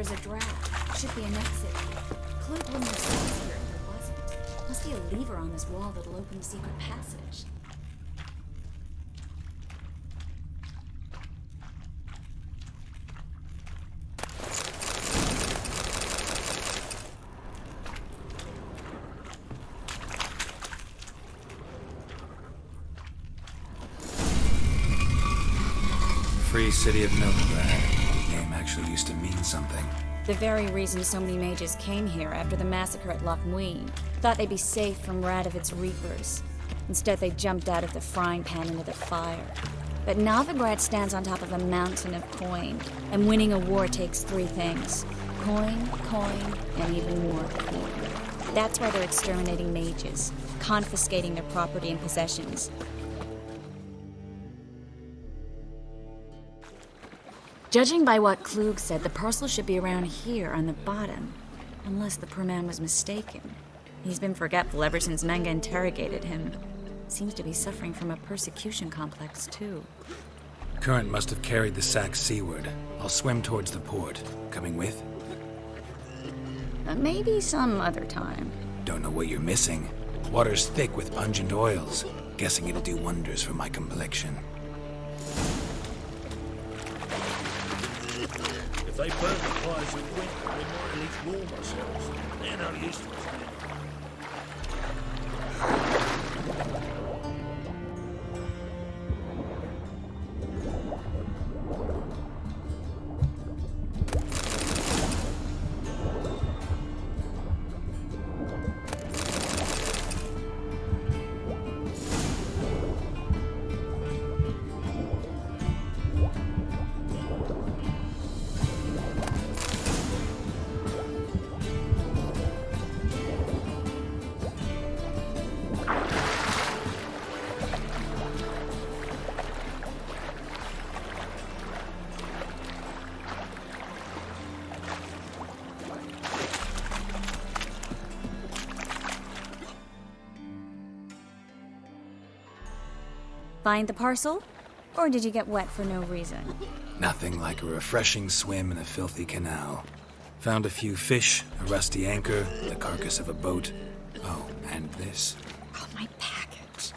was a draft. Should be an exit. Clue wouldn't have stayed here if there wasn't. Must be a lever on this wall that'll open the secret passage. Free city of Novigrad. The name actually used to mean something. The very reason so many mages came here after the massacre at Loch Muin. Thought they'd be safe from Radovic's reapers. Instead, they jumped out of the frying pan into the fire. But Novigrad stands on top of a mountain of coin, and winning a war takes three things. Coin, and even more coin. That's why they're exterminating mages, confiscating their property and possessions. Judging by what Klug said, the parcel should be around here on the bottom. Unless the poor man was mistaken. He's been forgetful ever since Manga interrogated him. Seems to be suffering from a persecution complex, too. Current must have carried the sack seaward. I'll swim towards the port. Coming with? Maybe some other time. Don't know what you're missing. Water's thick with pungent oils. Guessing it'll do wonders for my complexion. If they burn the fires in winter, we might at least warm ourselves. They're no use to us. Find the parcel? Or did you get wet for no reason? Nothing like a refreshing swim in a filthy canal. Found a few fish, a rusty anchor, the carcass of a boat. Oh, and this. Oh, my package.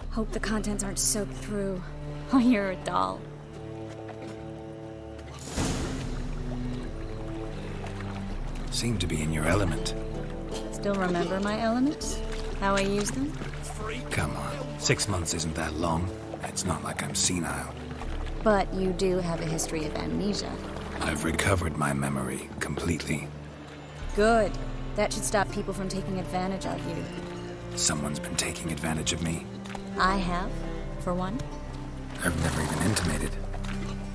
Hope the contents aren't soaked through. Oh, you're a doll. Seem to be in your element. Still remember my elements? How I use them? Come on, 6 months isn't that long. It's not like I'm senile. But you do have a history of amnesia. I've recovered my memory completely. Good. That should stop people from taking advantage of you. Someone's been taking advantage of me. I have, for one. I've never even intimated.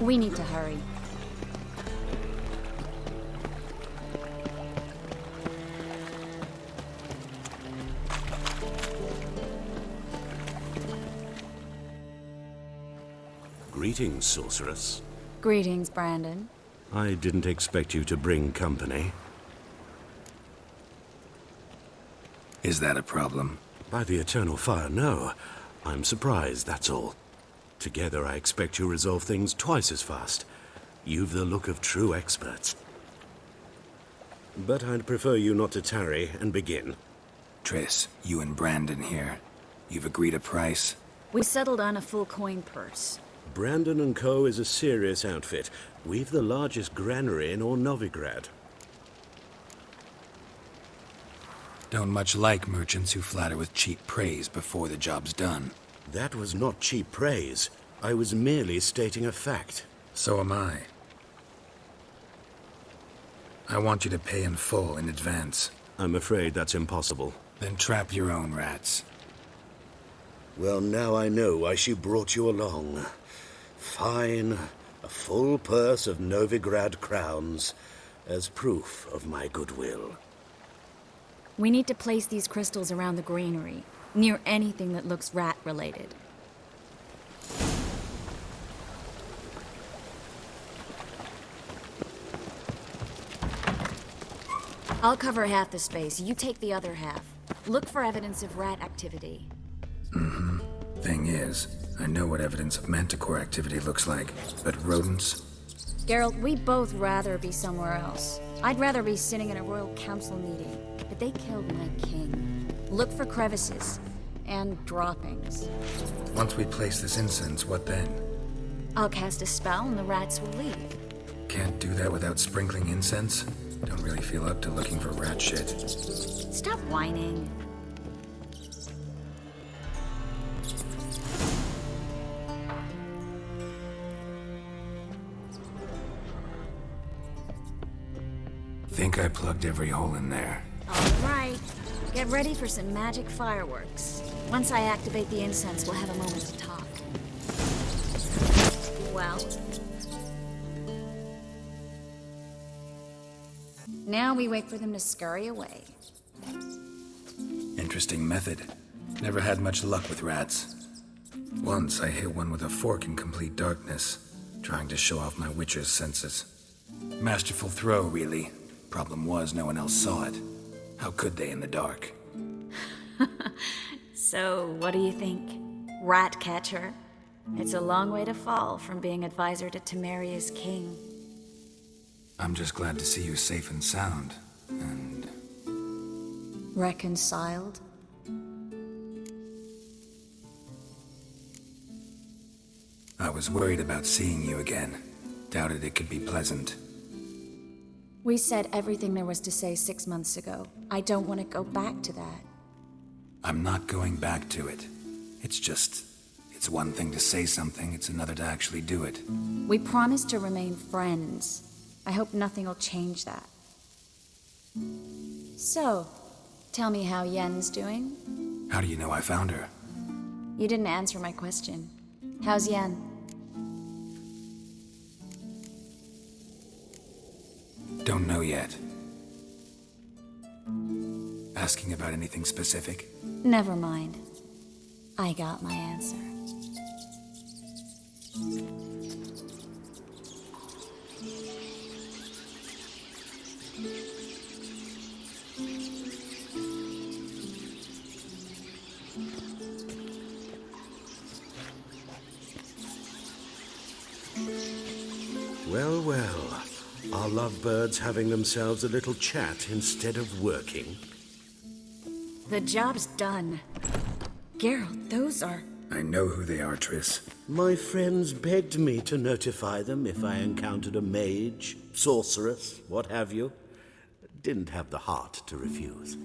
We need to hurry. Greetings, sorceress. Greetings, Brandon. I didn't expect you to bring company. Is that a problem? By the eternal fire, no. I'm surprised, that's all. Together, I expect you resolve things twice as fast. You've the look of true experts. But I'd prefer you not to tarry and begin. Triss, you and Brandon here. You've agreed a price? We settled on a full coin purse. Brandon and Co. is a serious outfit. We've the largest granary in all Novigrad. Don't much like merchants who flatter with cheap praise before the job's done. That was not cheap praise. I was merely stating a fact. So am I. I want you to pay in full in advance. I'm afraid that's impossible. Then trap your own rats. Well, now I know why she brought you along. Fine. A full purse of Novigrad crowns as proof of my goodwill. We need to place these crystals around the granary, near anything that looks rat-related. I'll cover half the space, you take the other half. Look for evidence of rat activity. Mm-hmm. Thing is, I know what evidence of manticore activity looks like, but rodents? Geralt, we'd both rather be somewhere else. I'd rather be sitting in a royal council meeting, but they killed my king. Look for crevices and droppings. Once we place this incense, what then? I'll cast a spell and the rats will leave. Can't do that without sprinkling incense? Don't really feel up to looking for rat shit. Stop whining. Think I plugged every hole in there. All right. Get ready for some magic fireworks. Once I activate the incense, we'll have a moment to talk. Well. Now we wait for them to scurry away. Interesting method. Never had much luck with rats. Once I hit one with a fork in complete darkness, trying to show off my witcher's senses. Masterful throw, really. Problem was, no one else saw it. How could they in the dark? So, what do you think? Rat catcher? It's a long way to fall from being advisor to Temeria's king. I'm just glad to see you safe and sound, and... Reconciled? I was worried about seeing you again. Doubted it could be pleasant. We said everything there was to say 6 months ago. I don't want to go back to that. I'm not going back to it. It's one thing to say something, it's another to actually do it. We promised to remain friends. I hope nothing will change that. So, tell me how Yen's doing? How do you know I found her? You didn't answer my question. How's Yen? Don't know yet. Asking about anything specific? Never mind. I got my answer. Well, well. Are lovebirds having themselves a little chat instead of working? The job's done. Geralt, those are... I know who they are, Triss. My friends begged me to notify them if I encountered a mage, sorceress, what have you. Didn't have the heart to refuse.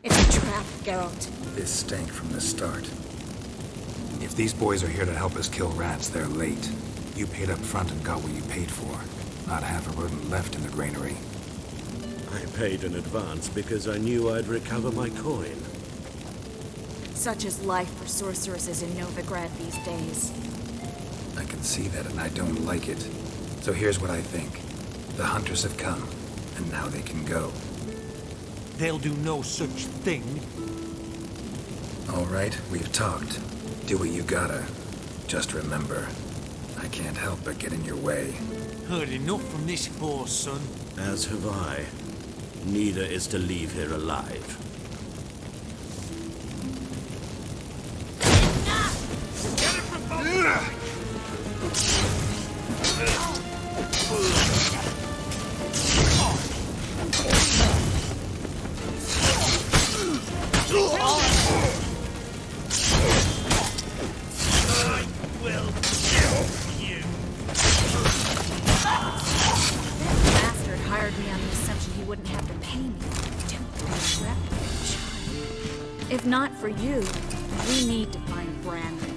It's a trap, Geralt. This stank from the start. If these boys are here to help us kill rats, they're late. You paid up front and got what you paid for. Not half a rodent left in the granary. I paid in advance because I knew I'd recover my coin. Such is life for sorceresses in Novigrad these days. I can see that and I don't like it. So here's what I think. The hunters have come, and now they can go. They'll do no such thing. All right, we've talked. Do what you gotta. Just remember, I can't help but get in your way. Heard enough from this horse, son. As have I. Neither is to leave here alive. Bastard hired me on the assumption he wouldn't have to pay me. Don't regret it, child. If not for you, we need to find Brandon.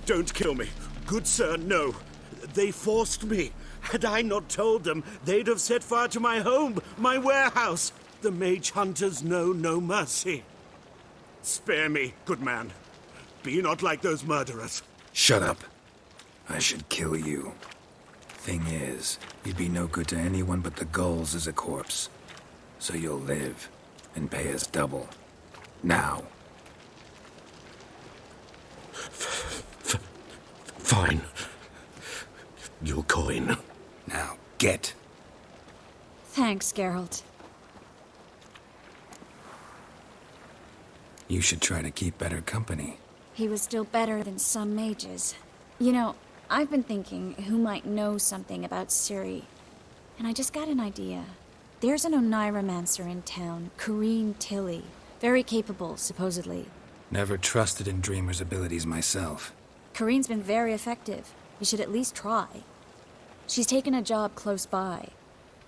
Don't kill me. Good sir, no. They forced me. Had I not told them, they'd have set fire to my home, my warehouse. The mage hunters know no mercy. Spare me, good man. Be not like those murderers. Shut up. I should kill you. Thing is, you'd be no good to anyone but the gulls as a corpse. So you'll live, and pay us double. Now. Fine. Your coin. Now, get. Thanks, Geralt. You should try to keep better company. He was still better than some mages. You know, I've been thinking who might know something about Ciri. And I just got an idea. There's an Oneiromancer in town, Corrine Tilly. Very capable, supposedly. Never trusted in Dreamer's abilities myself. Corrine's been very effective. You should at least try. She's taken a job close by.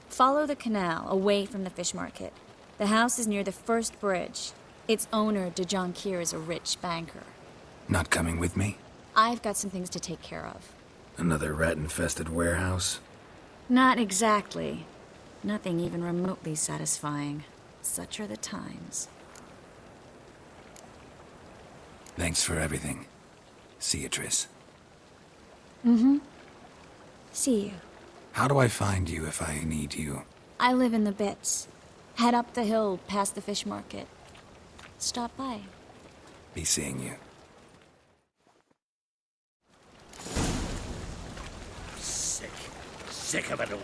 Follow the canal, away from the fish market. The house is near the first bridge. Its owner, de Jonquier, is a rich banker. Not coming with me? I've got some things to take care of. Another rat-infested warehouse? Not exactly. Nothing even remotely satisfying. Such are the times. Thanks for everything. See you, Triss. See you. How do I find you if I need you? I live in the Bits. Head up the hill past the fish market. Stop by. Be seeing you. Sick of it all.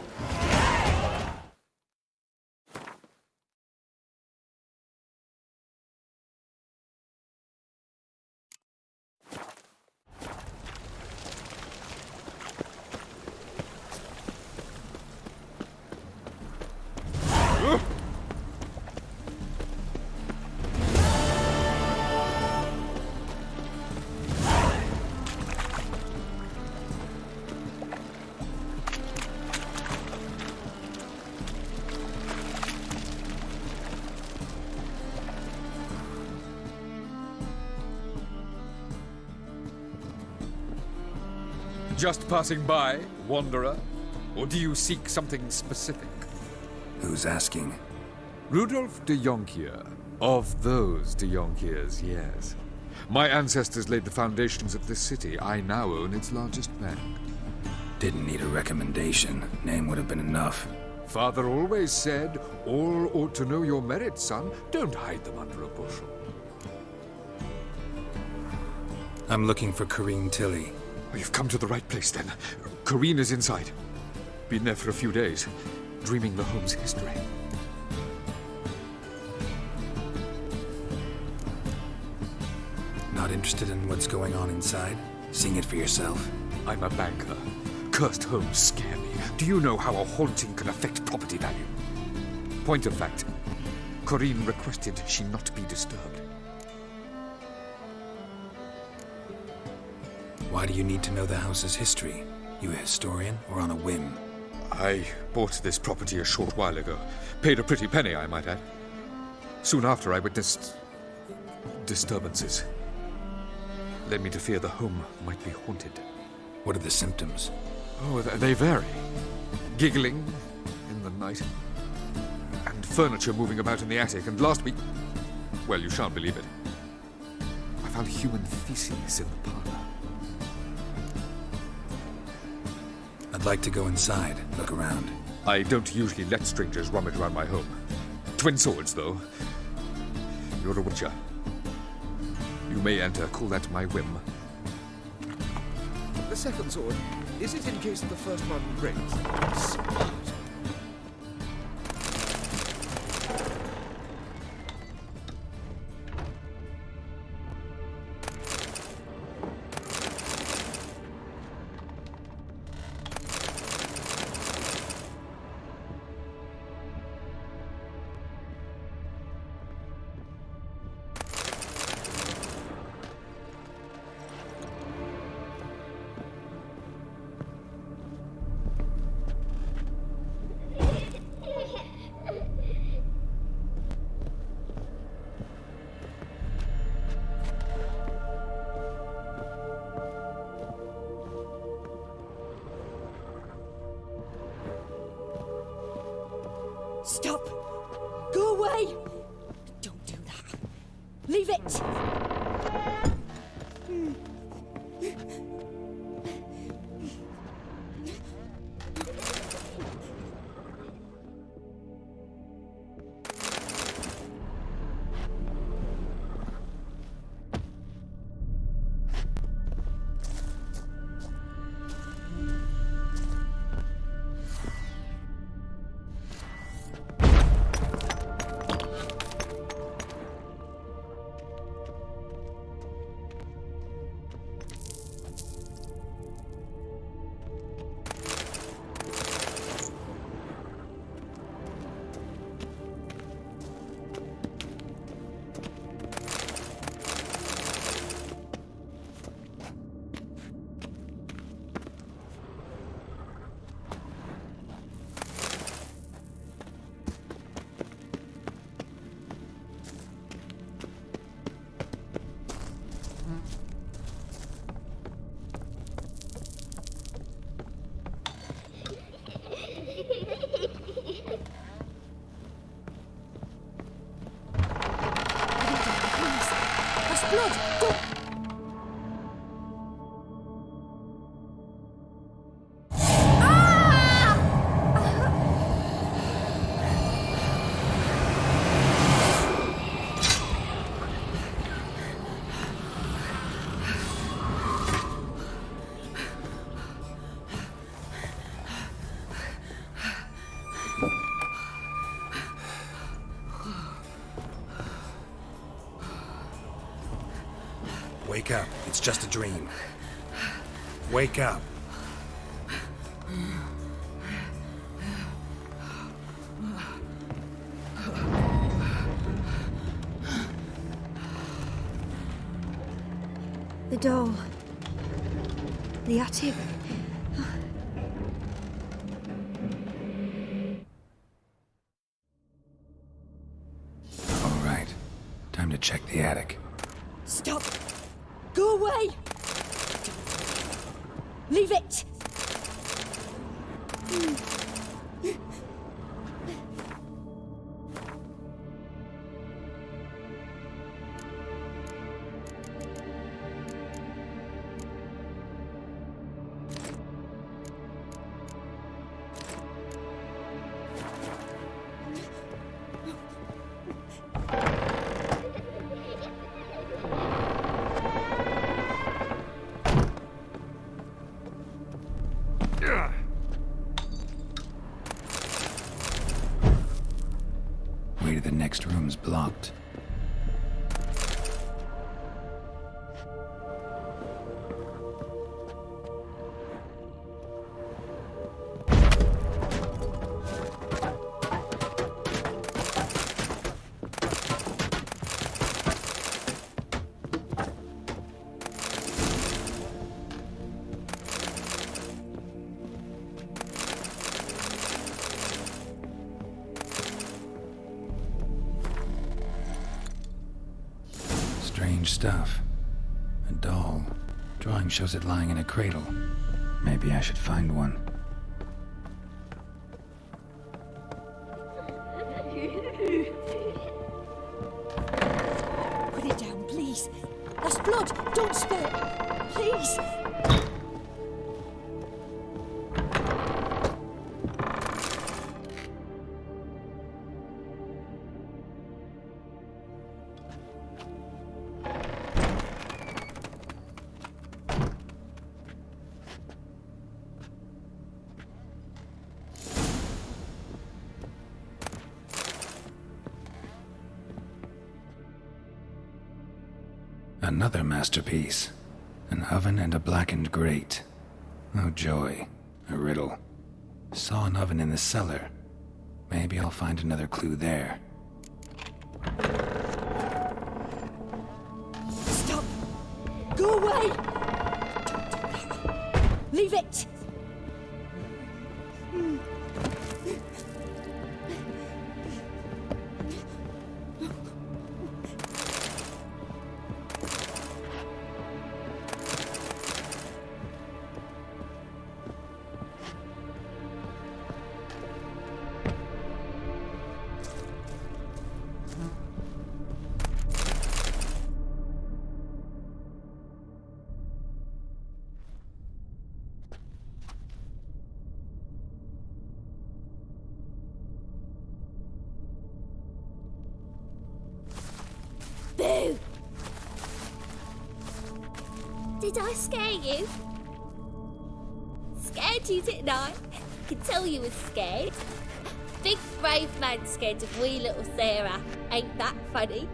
Just passing by, wanderer? Or do you seek something specific? Who's asking? Rudolf de Jonquier. Of those de Jonquiers, yes. My ancestors laid the foundations of this city. I now own its largest bank. Didn't need a recommendation. Name would have been enough. Father always said, all ought to know your merits, son. Don't hide them under a bushel. I'm looking for Corrine Tilly. You've come to the right place, then. Corrine is inside. Been there for a few days, dreaming the home's history. Not interested in what's going on inside? Seeing it for yourself? I'm a banker. Cursed homes scare me. Do you know how a haunting can affect property value? Point of fact, Corrine requested she not be disturbed. Why do you need to know the house's history? You a historian or on a whim? I bought this property a short while ago. Paid a pretty penny, I might add. Soon after, I witnessed disturbances. Led me to fear the home might be haunted. What are the symptoms? Oh, they vary. Giggling in the night. And furniture moving about in the attic. And last week... well, you shan't believe it. I found human feces in the parlor. I'd like to go inside, look around. I don't usually let strangers rummage around my home. Twin swords, though. You're a witcher. You may enter, call that my whim. The second sword, is it in case the first one breaks? Smart. Stop! Go away! Don't do that. Leave it! Wake up. It's just a dream. Wake up. The doll. The attic. All right. Time to check the attic. Stop! Go away! Leave it! Way to the next room's blocked. Strange stuff. A doll. Drawing shows it lying in a cradle. Maybe I should find one. Put it down, please. That's blood. Don't spill it. Please. Another masterpiece. An oven and a blackened grate. Oh joy. A riddle. Saw an oven in the cellar. Maybe I'll find another clue there. Stop! Go away! Don't do that. Leave it! Boo! Did I scare you? Scared you, didn't I? Could tell you was scared. Big brave man scared of wee little Sarah. Ain't that funny?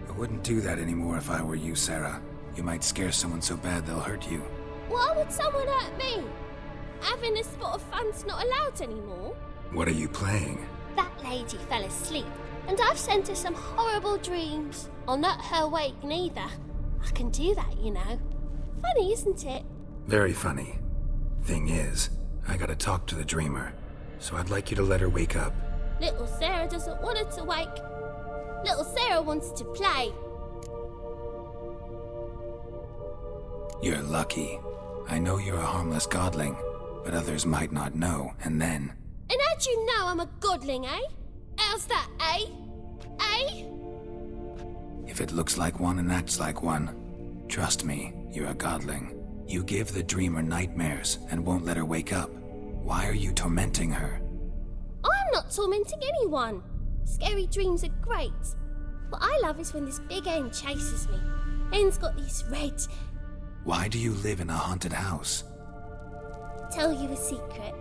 I wouldn't do that anymore if I were you, Sarah. You might scare someone so bad they'll hurt you. Why would someone hurt me? Having a spot of fun's not allowed anymore. What are you playing? That lady fell asleep, and I've sent her some horrible dreams. I'll not her wake neither. I can do that, you know. Funny, isn't it? Very funny. Thing is, I gotta talk to the dreamer, so I'd like you to let her wake up. Little Sarah doesn't want her to wake. Little Sarah wants to play. You're lucky. I know you're a harmless godling, but others might not know, and then... And how'd you know I'm a godling, eh? How's that, eh? Eh? If it looks like one and acts like one, trust me, you're a godling. You give the dreamer nightmares and won't let her wake up. Why are you tormenting her? I'm not tormenting anyone. Scary dreams are great. What I love is when this big hen chases me. Hen's got these red... Why do you live in a haunted house? Tell you a secret.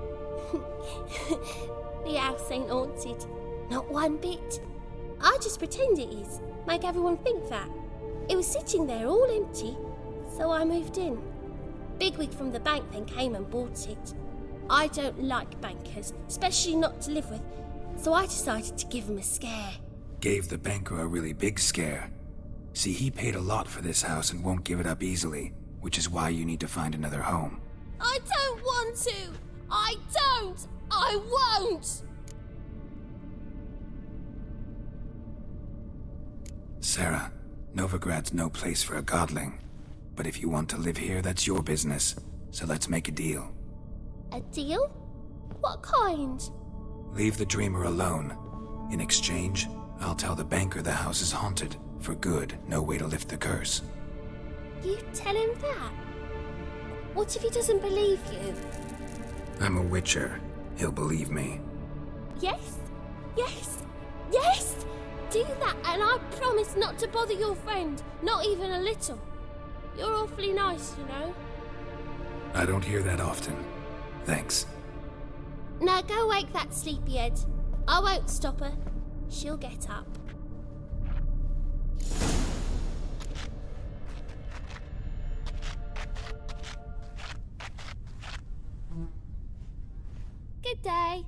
The house ain't haunted. Not one bit. I just pretend it is. Make everyone think that. It was sitting there all empty, So I moved in. Bigwig from the bank then came and bought it. I don't like bankers, especially not to live with, so I decided to give him a scare. Gave the banker a really big scare. See, he paid a lot for this house and won't give it up easily, which is why you need to find another home. I don't want to! I don't! I won't! Sarah, Novigrad's no place for a godling. But if you want to live here, that's your business. So let's make a deal. A deal? What kind? Leave the dreamer alone. In exchange, I'll tell the banker the house is haunted. For good, no way to lift the curse. You tell him that? What if he doesn't believe you? I'm a witcher. He'll believe me. Yes? Yes? Yes! Do that and I promise not to bother your friend. Not even a little. You're awfully nice, you know. I don't hear that often. Thanks. Now go wake that sleepyhead. I won't stop her. She'll get up. Good day.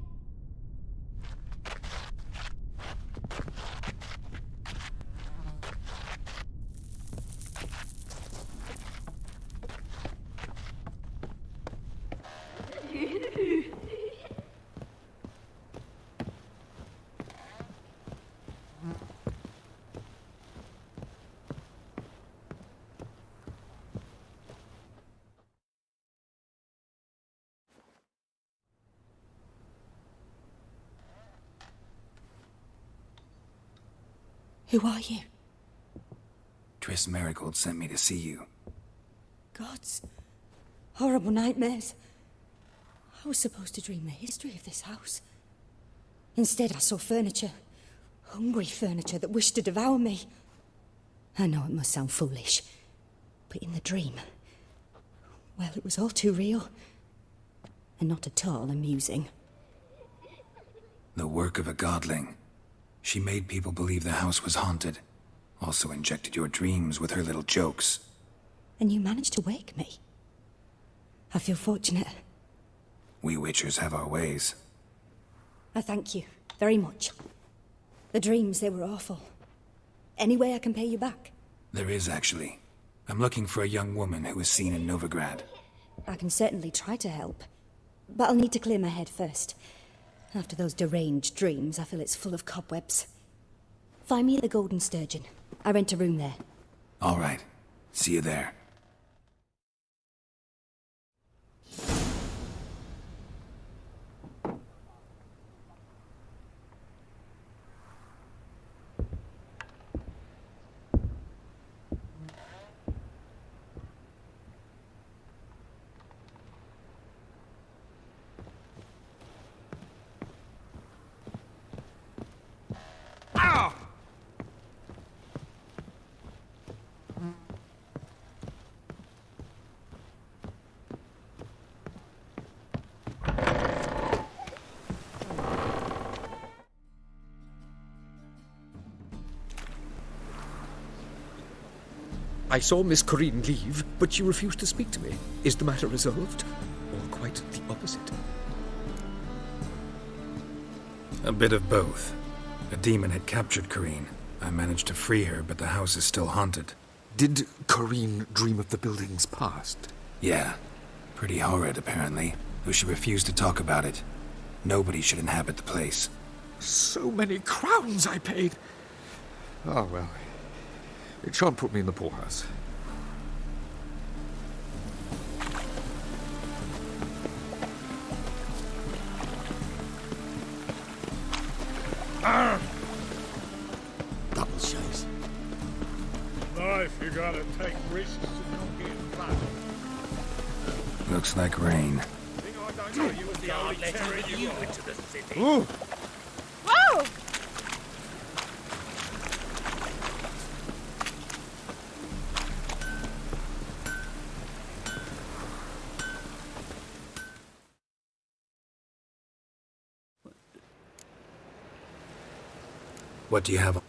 Who are you? Triss Marigold sent me to see you. Gods. Horrible nightmares. I was supposed to dream the history of this house. Instead, I saw furniture. Hungry furniture that wished to devour me. I know it must sound foolish, but in the dream, well, it was all too real. And not at all amusing. The work of a godling. She made people believe the house was haunted. Also injected your dreams with her little jokes. And you managed to wake me. I feel fortunate. We witchers have our ways. I thank you very much. The dreams, they were awful. Any way I can pay you back? There is, actually. I'm looking for a young woman who was seen in Novigrad. I can certainly try to help. But I'll need to clear my head first. After those deranged dreams, I feel it's full of cobwebs. Find me the Golden Sturgeon. I rent a room there. All right. See you there. I saw Miss Corinne leave, but she refused to speak to me. Is the matter resolved? Or quite the opposite? A bit of both. A demon had captured Corinne. I managed to free her, but the house is still haunted. Did Corinne dream of the building's past? Yeah. Pretty horrid, apparently, though she refused to talk about it. Nobody should inhabit the place. So many crowns I paid! Oh, well. It shan't put me in the poorhouse. Double chase. Life, you gotta take risks and not get flat. Looks like rain. Think I don't know you was the only terror you into the city. Ooh! Whoa! What do you have?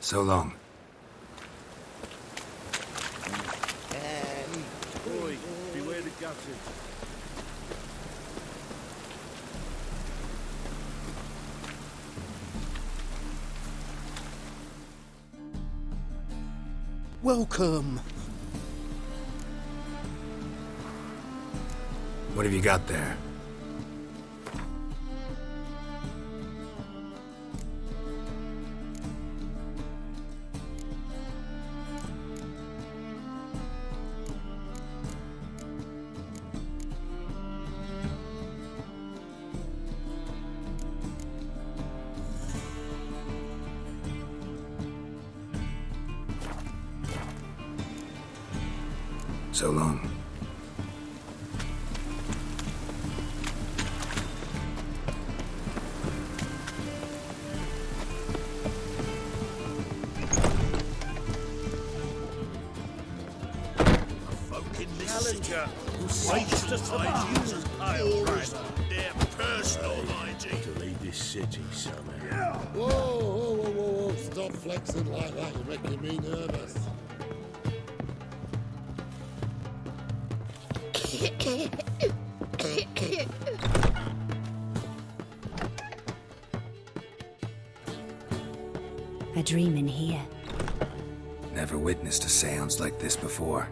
So long. Oi, beware the gutters. Welcome. What have you got there? So long. Challenger who seeks to survive uses pile driver. Their personal hygiene. To leave this city somehow. Whoa, whoa, whoa, whoa, whoa. Stop flexing like that. You're making me nervous. A dream in here. Never witnessed a seance like this before,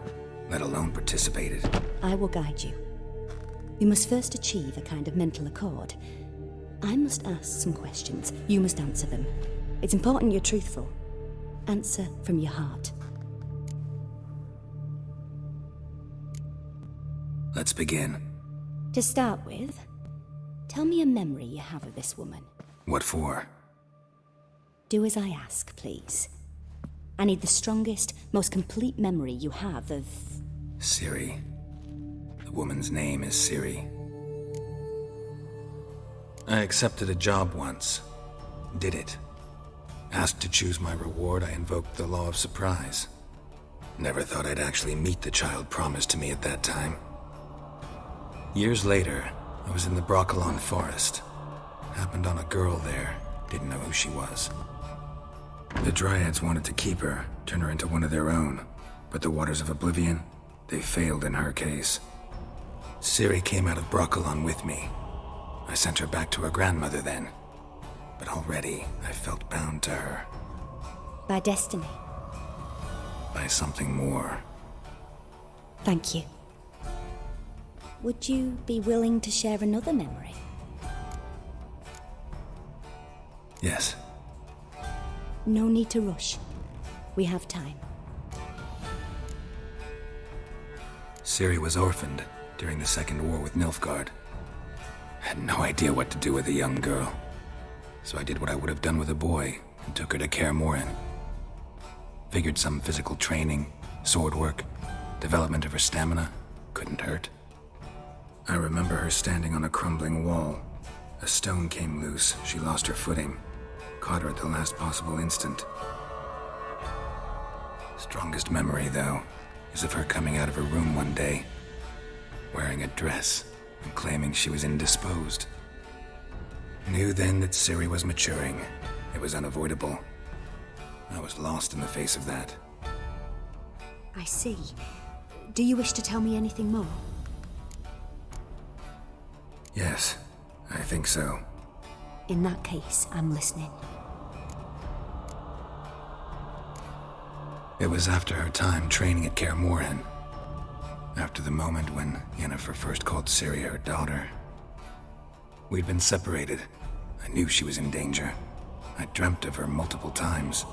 let alone participated. I will guide you. You must first achieve a kind of mental accord. I must ask some questions. You must answer them. It's important you're truthful. Answer from your heart. Let's begin. To start with, tell me a memory you have of this woman. What for? Do as I ask, please. I need the strongest, most complete memory you have of... Ciri. The woman's name is Ciri. I accepted a job once. Did it. Asked to choose my reward, I invoked the law of surprise. Never thought I'd actually meet the child promised to me at that time. Years later, I was in the Broccolon forest. Happened on a girl there. Didn't know who she was. The Dryads wanted to keep her, turn her into one of their own. But the Waters of Oblivion, they failed in her case. Ciri came out of Broccolon with me. I sent her back to her grandmother then. But already, I felt bound to her. By destiny. By something more. Thank you. Would you be willing to share another memory? Yes. No need to rush. We have time. Ciri was orphaned during the Second War with Nilfgaard. Had no idea what to do with a young girl. So I did what I would have done with a boy and took her to Kaer Morhen. Figured some physical training, sword work, development of her stamina couldn't hurt. I remember her standing on a crumbling wall. A stone came loose, she lost her footing. Caught her at the last possible instant. Strongest memory, though, is of her coming out of her room one day, wearing a dress and claiming she was indisposed. Knew then that Ciri was maturing. It was unavoidable. I was lost in the face of that. I see. Do you wish to tell me anything more? Yes, I think so. In that case, I'm listening. It was after her time training at Kaer Morhen. After the moment when Yennefer first called Ciri her daughter. We'd been separated. I knew she was in danger. I dreamt of her multiple times.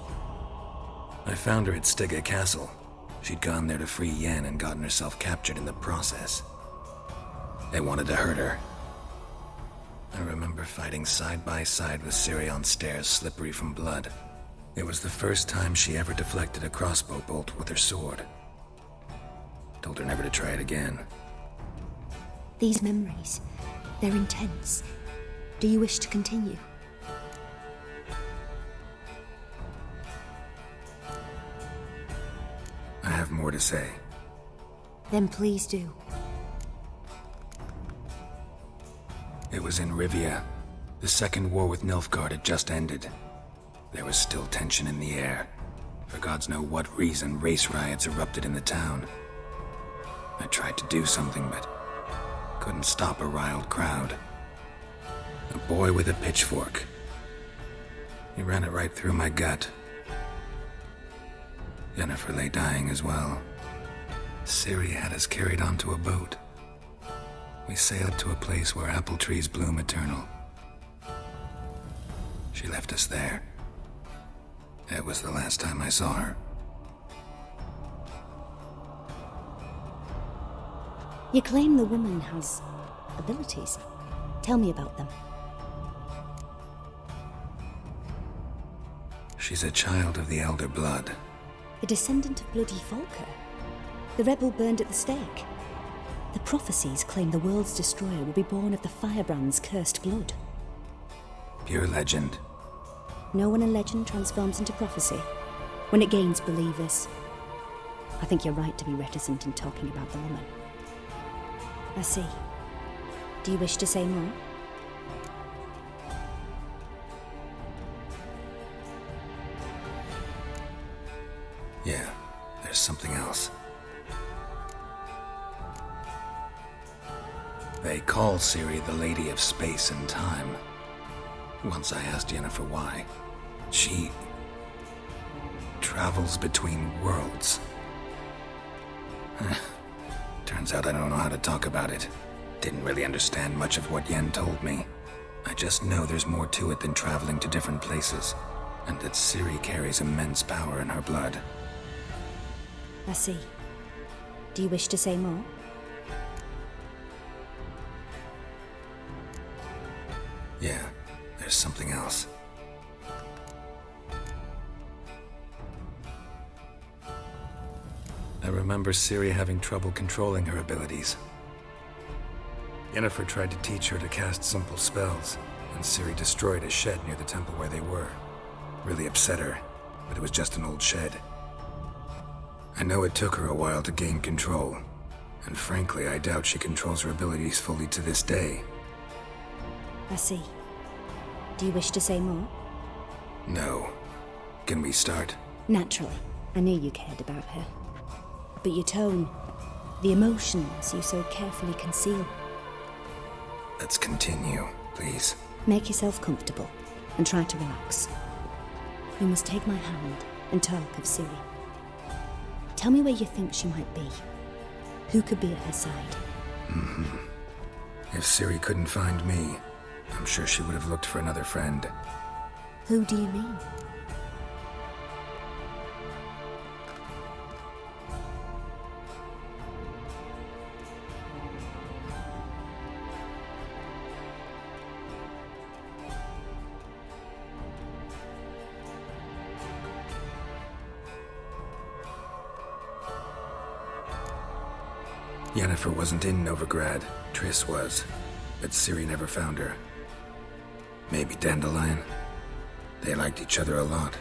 I found her at Stege Castle. She'd gone there to free Yen and gotten herself captured in the process. They wanted to hurt her. I remember fighting side by side with Ciri on stairs slippery from blood. It was the first time she ever deflected a crossbow bolt with her sword. Told her never to try it again. These memories, they're intense. Do you wish to continue? I have more to say. Then please do. It was in Rivia. The Second War with Nilfgaard had just ended. There was still tension in the air. For gods know what reason, race riots erupted in the town. I tried to do something, but couldn't stop a riled crowd. A boy with a pitchfork. He ran it right through my gut. Yennefer lay dying as well. Ciri had us carried onto a boat. We sailed to a place where apple trees bloom eternal. She left us there. It was the last time I saw her. You claim the woman has abilities. Tell me about them. She's a child of the Elder Blood. A descendant of bloody Volker. The rebel burned at the stake. The prophecies claim the world's destroyer will be born of the firebrand's cursed blood. Pure legend. Know when a legend transforms into prophecy? When it gains believers. I think you're right to be reticent in talking about the woman. I see. Do you wish to say more? Yeah, there's something else. They call Ciri the Lady of Space and Time. Once I asked Yennefer why. She travels between worlds. Turns out I don't know how to talk about it. Didn't really understand much of what Yen told me. I just know there's more to it than traveling to different places, and that Ciri carries immense power in her blood. I see. Do you wish to say more? Yeah, there's something else. I remember Ciri having trouble controlling her abilities. Yennefer tried to teach her to cast simple spells, and Ciri destroyed a shed near the temple where they were. Really upset her, but it was just an old shed. I know it took her a while to gain control, and frankly, I doubt she controls her abilities fully to this day. I see. Do you wish to say more? No. Can we start? Naturally. I knew you cared about her. But your tone, the emotions you so carefully conceal. Let's continue, please. Make yourself comfortable and try to relax. You must take my hand and talk of Ciri. Tell me where you think she might be. Who could be at her side? If Ciri couldn't find me, I'm sure she would have looked for another friend. Who do you mean? Yennefer wasn't in Novigrad. Triss was. But Ciri never found her. Maybe Dandelion? They liked each other a lot.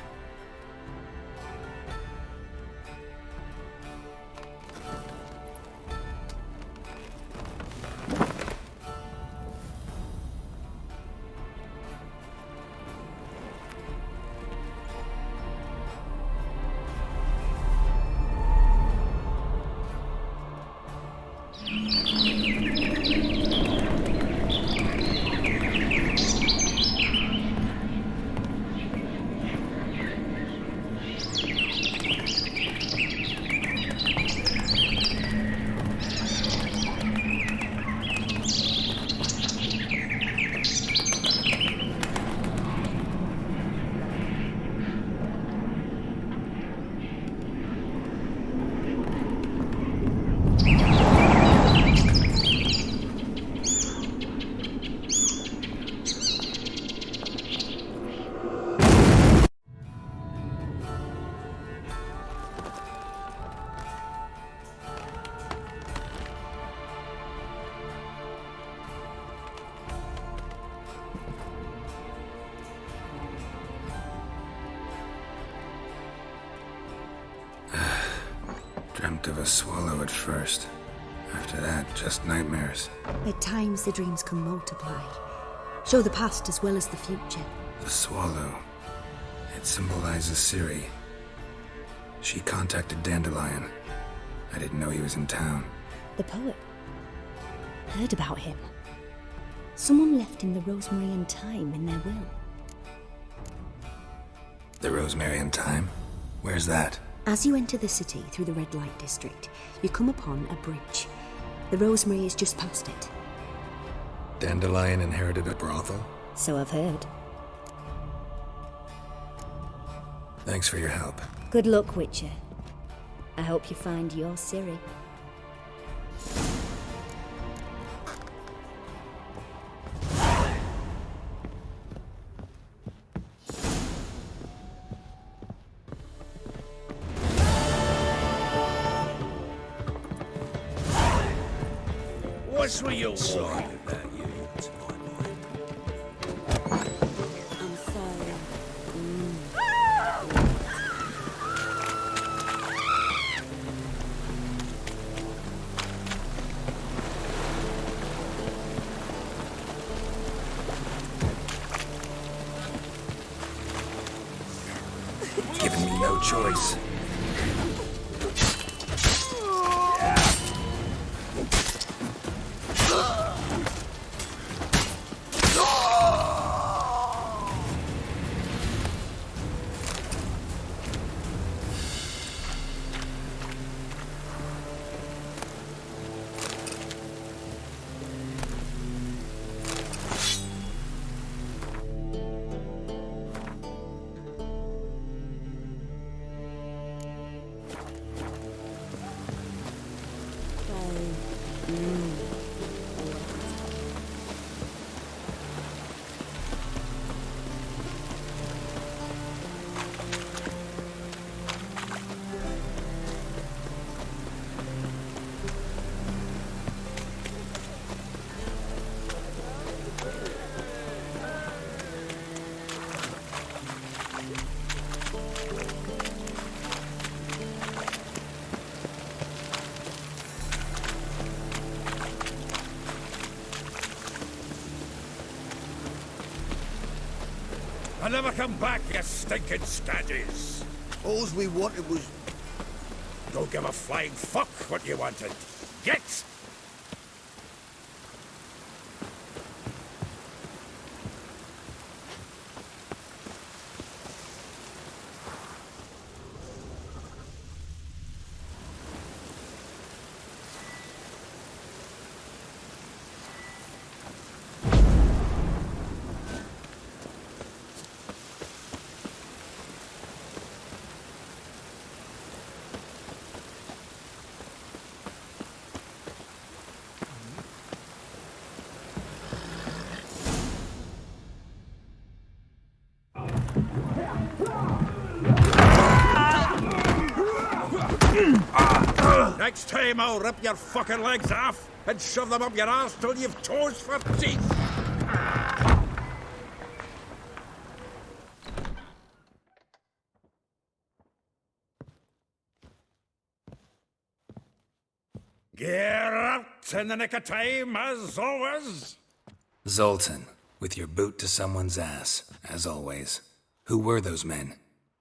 Dreamt of a swallow at first. After that, just nightmares. At times the dreams can multiply. Show the past as well as the future. The swallow. It symbolizes Ciri. She contacted Dandelion. I didn't know he was in town. The poet. Heard about him. Someone left him the Rosemary and Thyme in their will. The Rosemary and Thyme? Where's that? As you enter the city through the red light district, you come upon a bridge. The Rosemary is just past it. Dandelion inherited a brothel? So I've heard. Thanks for your help. Good luck, Witcher. I hope you find your Ciri. What's with your sorry about you? I'm sorry. Giving me no choice. I never come back, you stinking stagges. All we wanted was... Don't give a flying fuck what you wanted. Get! Next time I'll rip your fucking legs off and shove them up your arse till you've toes for teeth. Get out in the nick of time, as always. Zoltan, with your boot to someone's ass, as always. Who were those men?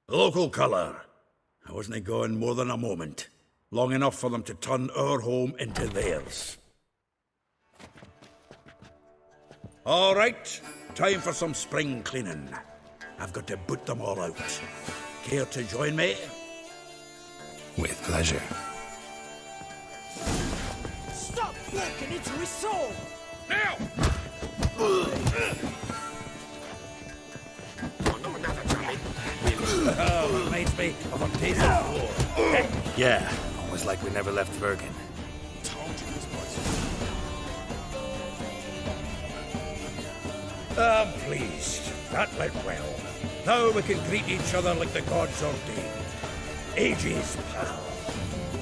Local colour. I wasn't gone more than a moment. Long enough for them to turn our home into theirs. All right, time for some spring cleaning. I've got to boot them all out. Care to join me? With pleasure. Stop walking into his soul! Now! Reminds me of a piece of floor. Yeah, almost like we never left Bergen. I'm pleased. That went well. Now we can greet each other like the gods ordained. Ages, pal.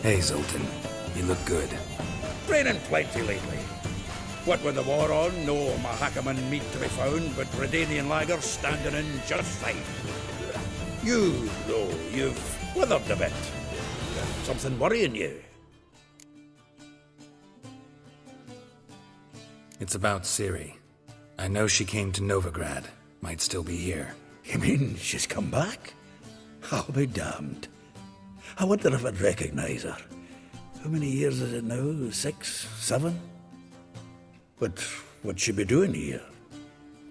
Hey, Zoltan. You look good. Raining plenty lately. What with the war on, no Mahakaman meat to be found, but Redanian lagers standing in just fine. You, though, you've withered a bit. Something worrying you? It's about Ciri. I know she came to Novigrad. Might still be here. You mean she's come back? I'll be damned. I wonder if I'd recognise her. How many years is it now? 6, 7? But what'd she be doing here?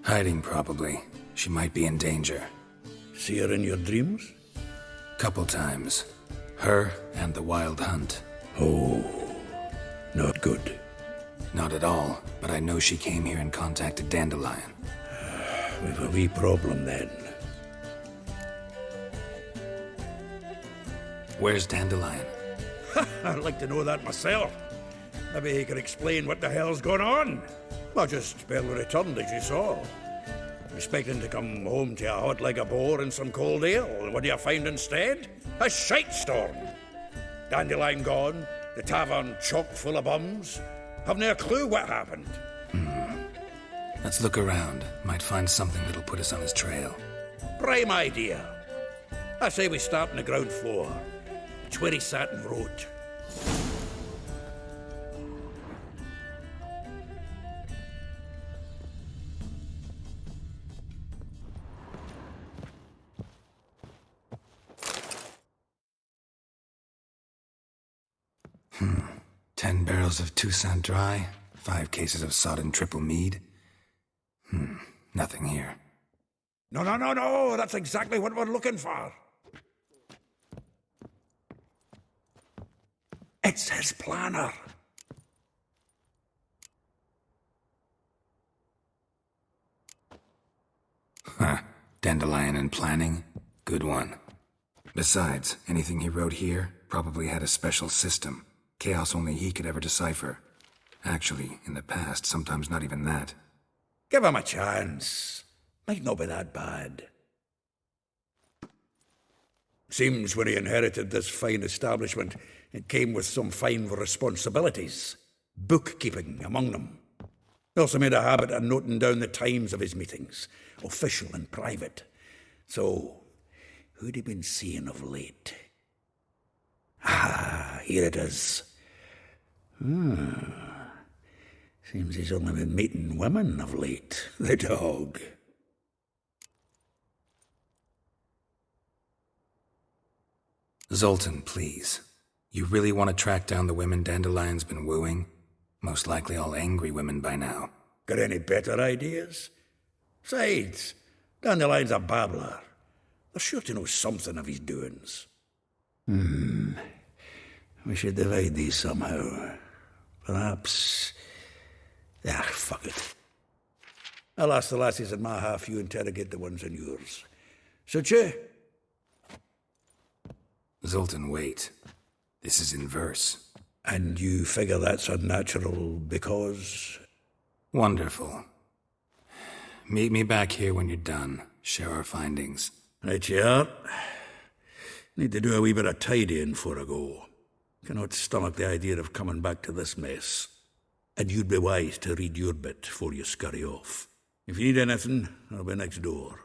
Hiding, probably. She might be in danger. See her in your dreams? Couple times. Her and the Wild Hunt. Oh, not good. Not at all, but I know she came here and contacted Dandelion. We've a wee problem then. Where's Dandelion? I'd like to know that myself. Maybe he could explain what the hell's going on. I just barely returned, as you saw. Expecting to come home to a hot like a boar and some cold ale, and what do you find instead? A shite storm. Dandelion gone, the tavern chock full of bums. Haven't a clue what happened. Let's look around. Might find something that'll put us on his trail. Prime idea. I say we start on the ground floor. It's where he sat and wrote. Hmm. 10 barrels of Toussaint Dry, 5 cases of sodden triple mead. Nothing here. No, that's exactly what we're looking for. It's his planner. Huh. Dandelion and planning? Good one. Besides, anything he wrote here probably had a special system. Chaos only he could ever decipher. Actually, in the past, sometimes not even that. Give him a chance. Might not be that bad. Seems when he inherited this fine establishment, it came with some fine responsibilities. Bookkeeping among them. He also made a habit of noting down the times of his meetings, official and private. So, who'd he been seeing of late? Ah, here it is. Seems he's only been meeting women of late, the dog. Zoltan, please. You really want to track down the women Dandelion's been wooing? Most likely all angry women by now. Got any better ideas? Besides, Dandelion's a babbler. They're sure to know something of his doings. We should divide these somehow. Perhaps... fuck it. I'll ask the lassies in my half, you interrogate the ones in yours. Such you? Zoltan, wait. This is in verse. And you figure that's unnatural because... Wonderful. Meet me back here when you're done. Share our findings. Right you are. Need to do a wee bit of tidying before I go. Cannot stomach the idea of coming back to this mess. And you'd be wise to read your bit before you scurry off. If you need anything, I'll be next door.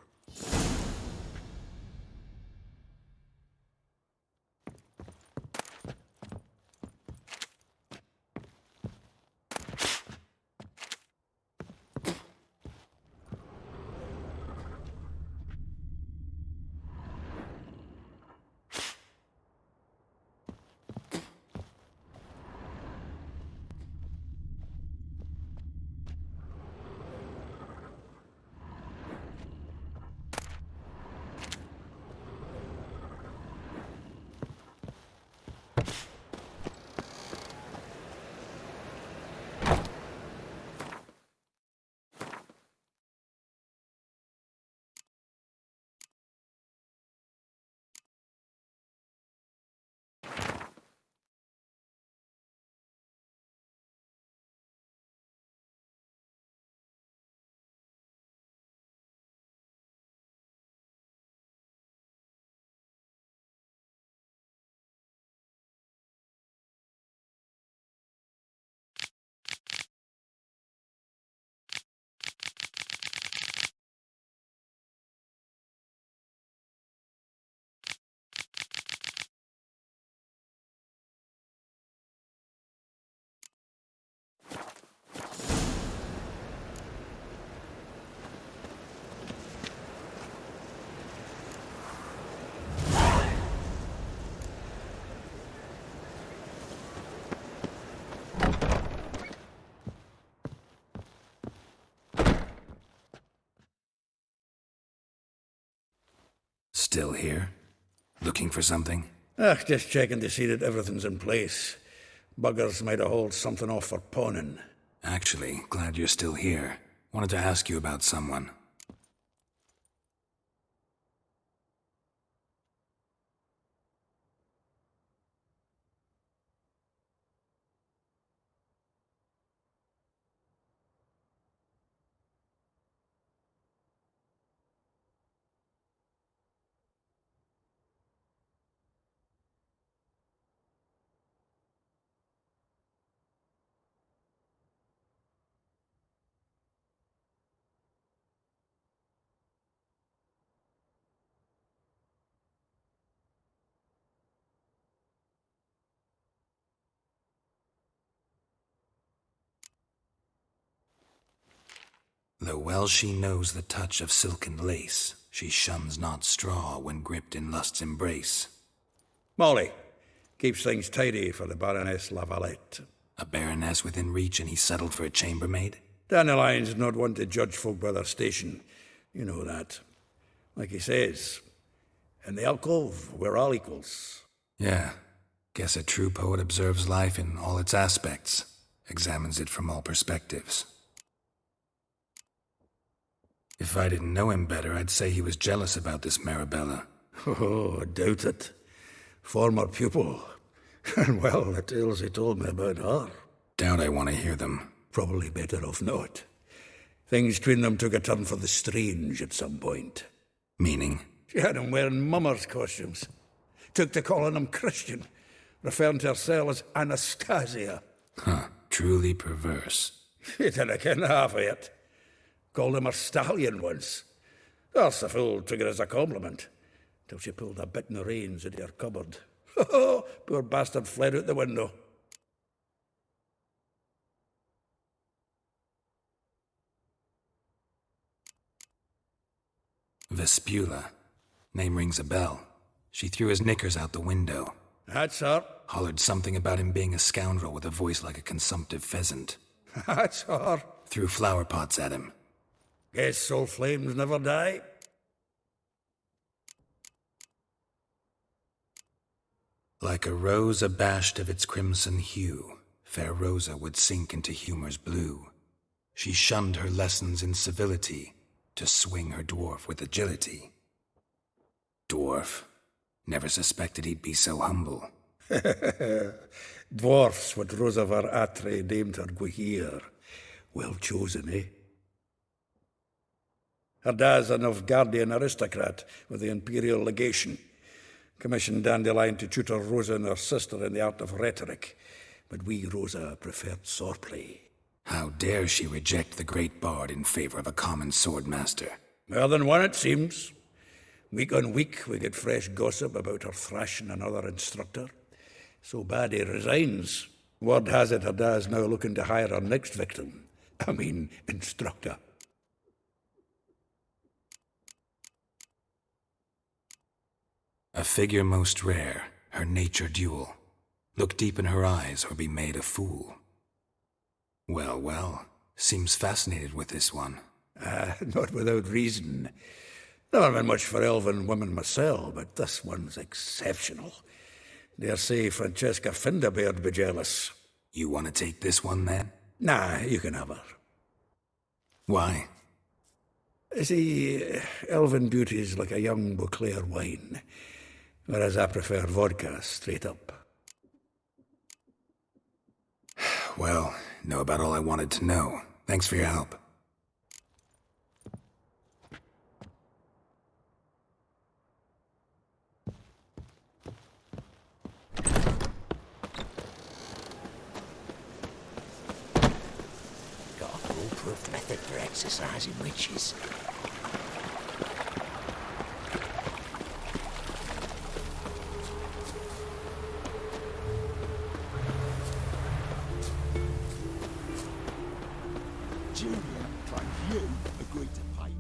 Still here? Looking for something? Just checking to see that everything's in place. Buggers might have hauled something off for pawning. Actually, glad you're still here. Wanted to ask you about someone. Though well she knows the touch of silken lace, she shuns not straw when gripped in lust's embrace. Molly keeps things tidy for the Baroness Lavalette. A baroness within reach, and he settled for a chambermaid? Dandelion's not one to judge folk by their station. You know that. Like he says, in the alcove, we're all equals. Yeah. Guess a true poet observes life in all its aspects, examines it from all perspectives. If I didn't know him better, I'd say he was jealous about this Marabella. Oh, I doubt it. Former pupil. And well, the tales he told me about her. Doubt I want to hear them. Probably better off not. Things between them took a turn for the strange at some point. Meaning? She had him wearing mummers' costumes. Took to calling him Christian, referring to herself as Anastasia. Huh, truly perverse. He didn't ken half of it. Called him a stallion once. Else the fool took it as a compliment, till she pulled a bit in the reins into her cupboard. Oh, poor bastard fled out the window. Vespula. Name rings a bell. She threw his knickers out the window. That's her. Hollered something about him being a scoundrel with a voice like a consumptive pheasant. That's her. Threw flower pots at him. Guess soul flames never die. Like a rose abashed of its crimson hue, fair Rosa would sink into humor's blue. She shunned her lessons in civility, to swing her dwarf with agility. Dwarf. Never suspected he'd be so humble. Dwarfs what Rosavar Atre named her Guahir. Well chosen, eh? Her dad's a Novgardian aristocrat with the Imperial Legation. Commissioned Dandelion to tutor Rosa and her sister in the art of rhetoric. But we, Rosa, preferred swordplay. How dare she reject the great bard in favor of a common swordmaster? More than one, it seems. Week on week, we get fresh gossip about her thrashing another instructor. So bad he resigns. Word has it her dad's now looking to hire her next victim. Instructor. A figure most rare, her nature dual. Look deep in her eyes or be made a fool. Well, well, seems fascinated with this one. Not without reason. Never been much for elven women myself, but this one's exceptional. Dare say Francesca Finderbeard be jealous. You want to take this one, then? Nah, you can have her. Why? See, elven beauty's like a young Beauclair wine, whereas I prefer vodka straight up. Well, know about all I wanted to know. Thanks for your help. Got a foolproof method for exercising witches. Julian claims you agreed to pay.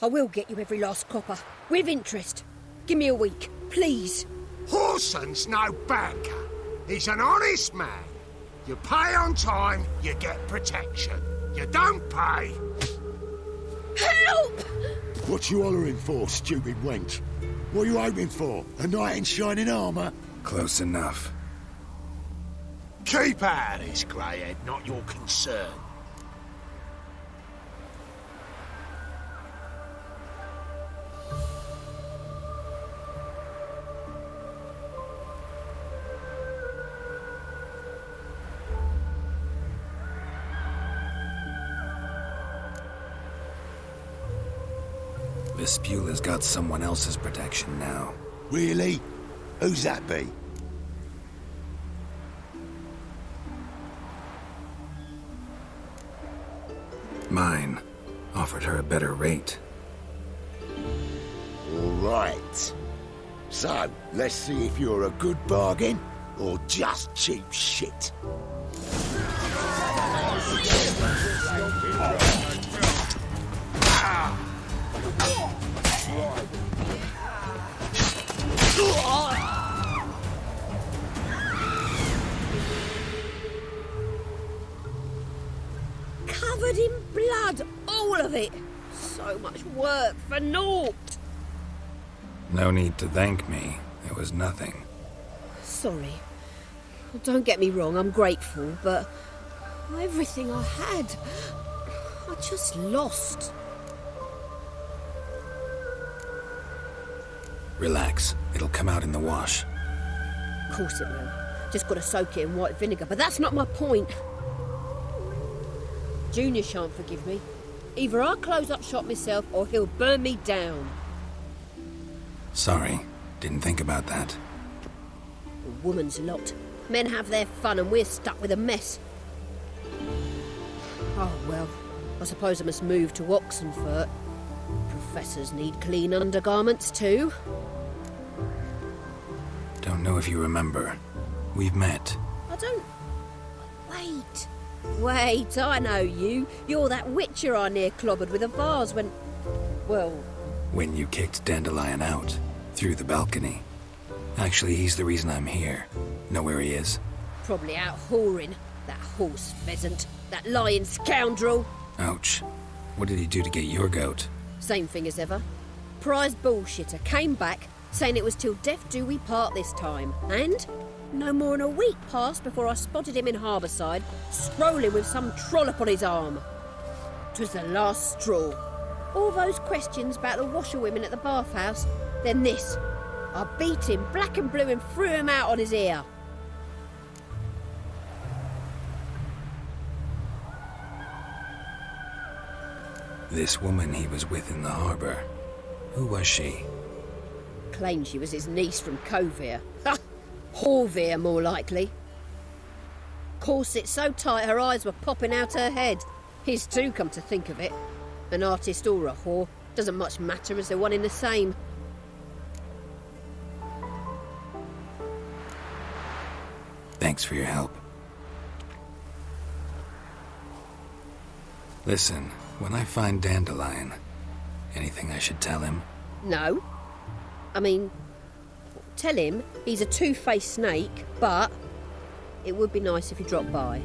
I will get you every last copper, with interest. Give me a week, please. Horson's no banker. He's an honest man. You pay on time, you get protection. You don't pay... Help! What you hollering for, stupid wench? What you hoping for? A knight in shining armour? Close enough. Keep out of this, greyhead, not your concern. Vespula's got someone else's protection now. Really? Who's that be? Mine. Offered her a better rate. All right. So, let's see if you're a good bargain or just cheap shit. Covered in blood, all of it. So much work for naught. No need to thank me. It was nothing. Sorry. Well, don't get me wrong, I'm grateful, but everything I had, I just lost. Relax. It'll come out in the wash. Of course it will. Just got to soak it in white vinegar, but that's not my point. Junior shan't forgive me. Either I'll close up shop myself or he'll burn me down. Sorry. Didn't think about that. A woman's lot. Men have their fun and we're stuck with a mess. Oh, well, I suppose I must move to Oxenfurt. Professors need clean undergarments too. Don't know if you remember. We've met. I don't... Wait, I know you. You're that witcher I near clobbered with a vase when... Well... When you kicked Dandelion out. Through the balcony. Actually, he's the reason I'm here. Know where he is? Probably out whoring. That horse pheasant. That lying scoundrel. Ouch. What did he do to get your goat? Same thing as ever. Prize bullshitter came back, saying it was till death do we part this time. And no more than a week passed before I spotted him in Harbourside, strolling with some trollop on his arm. 'Twas the last straw. All those questions about the washerwomen at the bathhouse, then this. I beat him black and blue and threw him out on his ear. This woman he was with in the harbour. Who was she? Claimed she was his niece from Covere. Ha! Horvere, more likely. Corset so tight her eyes were popping out her head. His too, come to think of it. An artist or a whore. Doesn't much matter as they're one in the same. Thanks for your help. Listen, when I find Dandelion, anything I should tell him? No. I mean, tell him he's a two-faced snake, but it would be nice if he dropped by.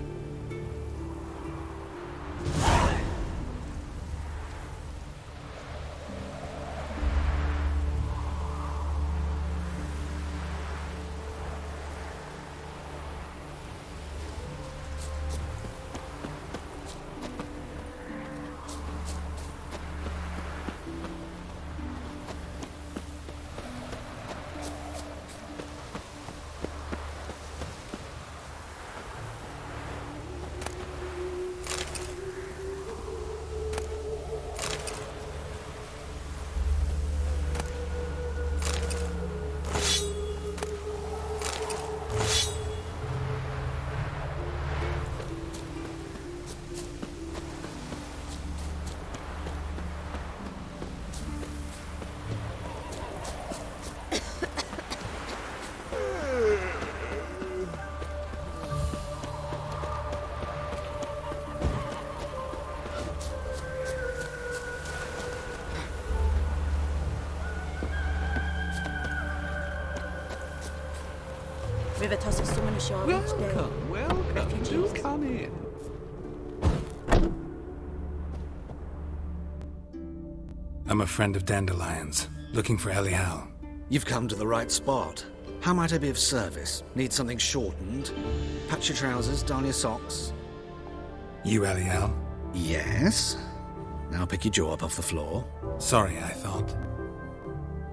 Rivertos is someone ashore each day. Welcome. Do come in. I'm a friend of Dandelion's, looking for Elial. You've come to the right spot. How might I be of service? Need something shortened? Patch your trousers, darn your socks. You Elial? Yes. Now pick your jaw up off the floor. Sorry, I thought.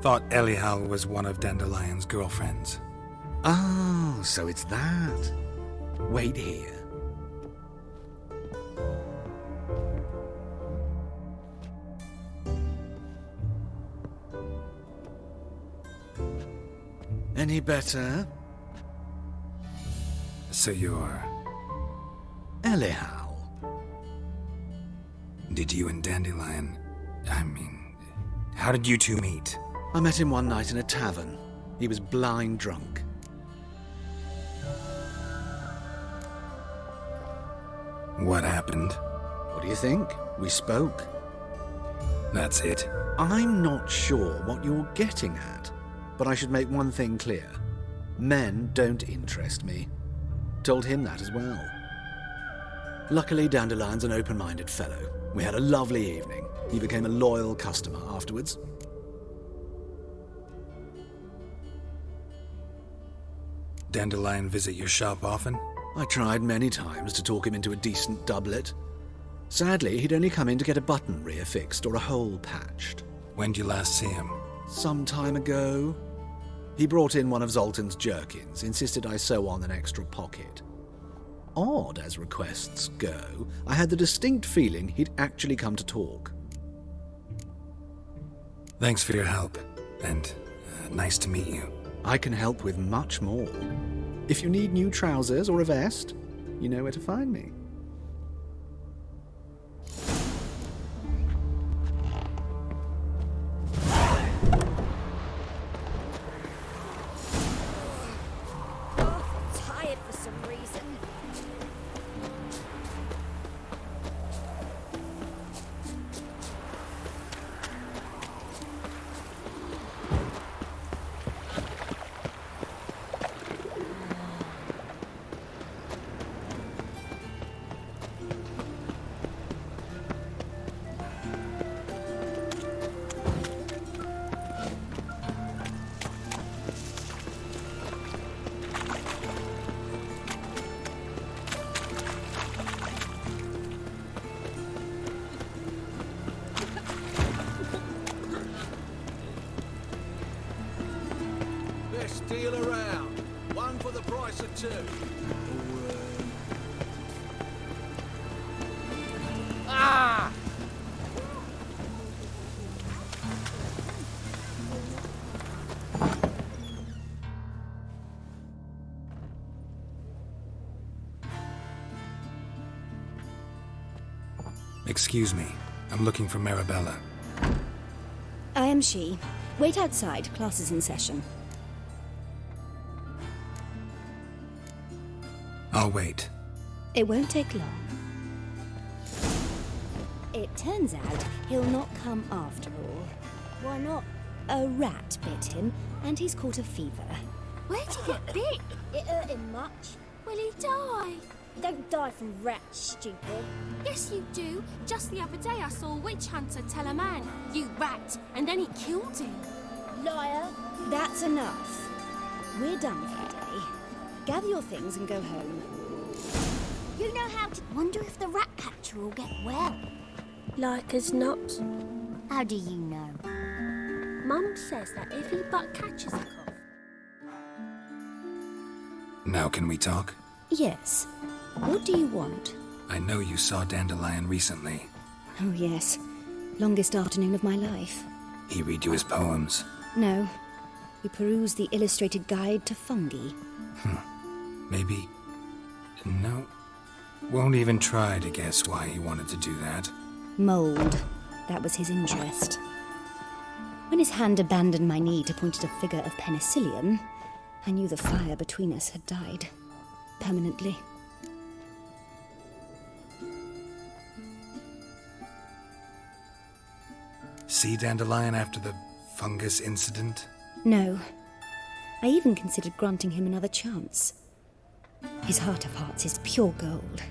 Thought Elial was one of Dandelion's girlfriends. Oh, so it's that. Wait here. Any better? So you're... Elial. Did you and Dandelion... how did you two meet? I met him one night in a tavern. He was blind drunk. What happened? What do you think? We spoke. That's it. I'm not sure what you're getting at, but I should make one thing clear. Men don't interest me. Told him that as well. Luckily, Dandelion's an open-minded fellow. We had a lovely evening. He became a loyal customer afterwards. Dandelion visit your shop often? I tried many times to talk him into a decent doublet. Sadly, he'd only come in to get a button reaffixed or a hole patched. When'd you last see him? Some time ago. He brought in one of Zoltan's jerkins, insisted I sew on an extra pocket. Odd as requests go, I had the distinct feeling he'd actually come to talk. Thanks for your help, and nice to meet you. I can help with much more. If you need new trousers or a vest, you know where to find me. Tired for some reason. Best deal around. One for the price of two. Ah! Excuse me. I'm looking for Marabella. I am she. Wait outside. Class is in session. I'll wait. It won't take long. It turns out he'll not come after all. Why not? A rat bit him, and he's caught a fever. Where'd he get bit? It hurt him much. Will he die? Don't die from rats, stupid. Yes, you do. Just the other day I saw a witch hunter tell a man, "You rat," and then he killed him. Liar. That's enough. We're done for the day. Gather your things and go home. You know how to... Wonder if the rat catcher will get well. Like as not. How do you know? Mum says that if he but catches a cough. Now can we talk? Yes. What do you want? I know you saw Dandelion recently. Oh, yes. Longest afternoon of my life. He read you his poems? No. We perused the illustrated guide to fungi. Maybe... No. Won't even try to guess why he wanted to do that. Mold. That was his interest. When his hand abandoned my knee to point at a figure of penicillium, I knew the fire between us had died. Permanently. See Dandelion after the fungus incident? No. I even considered granting him another chance. His heart of hearts is pure gold.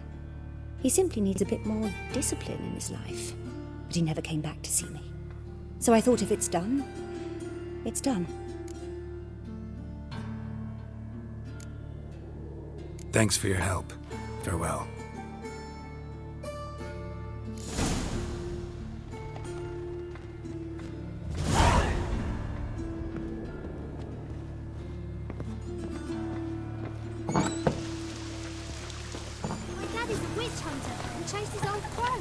He simply needs a bit more discipline in his life. But he never came back to see me. So I thought if it's done, it's done. Thanks for your help. Farewell. My dad is a witch hunter and chases old crows.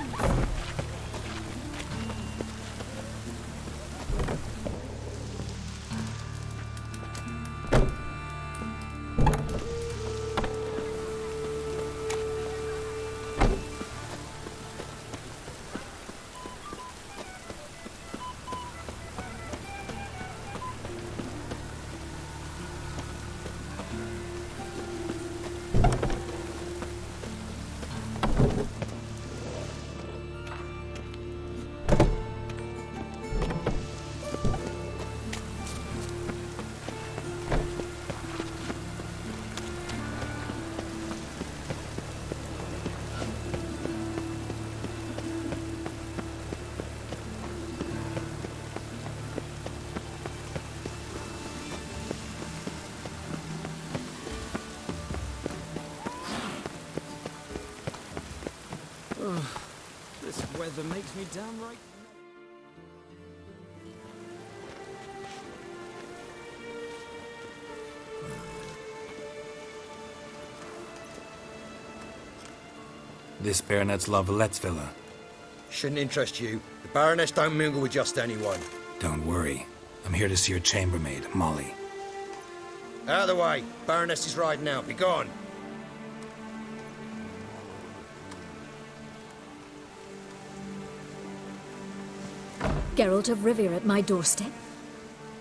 This weather makes me downright... This Baronet's La Vallette's villa. Shouldn't interest you. The Baroness don't mingle with just anyone. Don't worry. I'm here to see your chambermaid, Molly. Out of the way. Baroness is riding out. Be gone. Geralt of Rivia at my doorstep?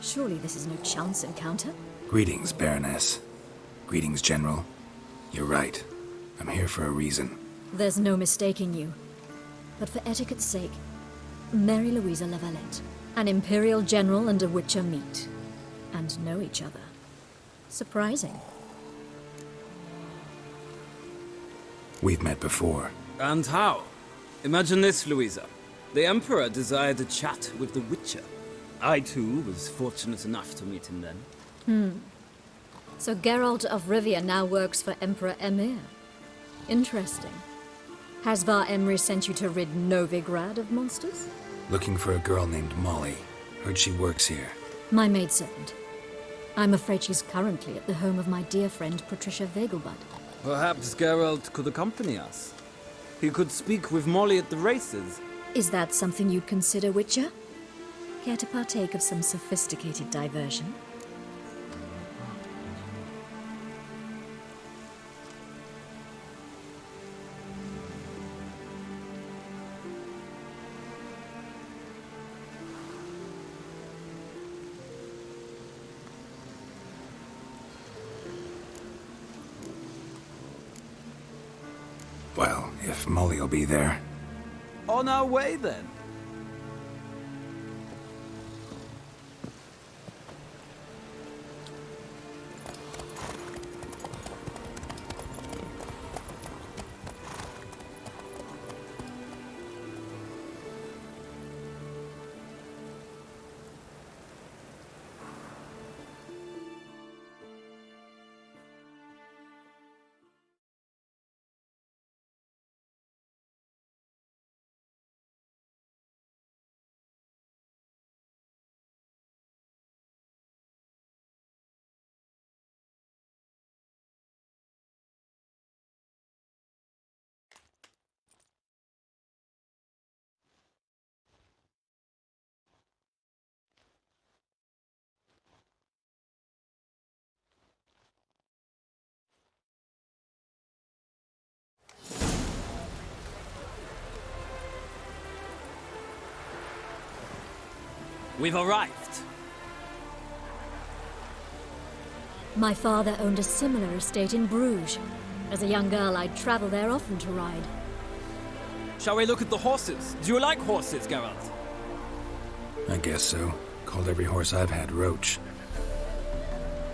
Surely this is no chance encounter? Greetings, Baroness. Greetings, General. You're right. I'm here for a reason. There's no mistaking you. But for etiquette's sake, Mary Louisa La Valette, an Imperial General and a Witcher meet. And know each other. Surprising. We've met before. And how? Imagine this, Louisa. The Emperor desired a chat with the Witcher. I, too, was fortunate enough to meet him then. So Geralt of Rivia now works for Emperor Emir. Interesting. Has Var Emry sent you to rid Novigrad of monsters? Looking for a girl named Molly. Heard she works here. My maidservant. I'm afraid she's currently at the home of my dear friend Patricia Vegelbud. Perhaps Geralt could accompany us. He could speak with Molly at the races. Is that something you'd consider, Witcher? Care to partake of some sophisticated diversion? Well, if Molly'll be there. On our way, then. We've arrived. My father owned a similar estate in Bruges. As a young girl, I'd travel there often to ride. Shall we look at the horses? Do you like horses, Geralt? I guess so. Called every horse I've had Roach.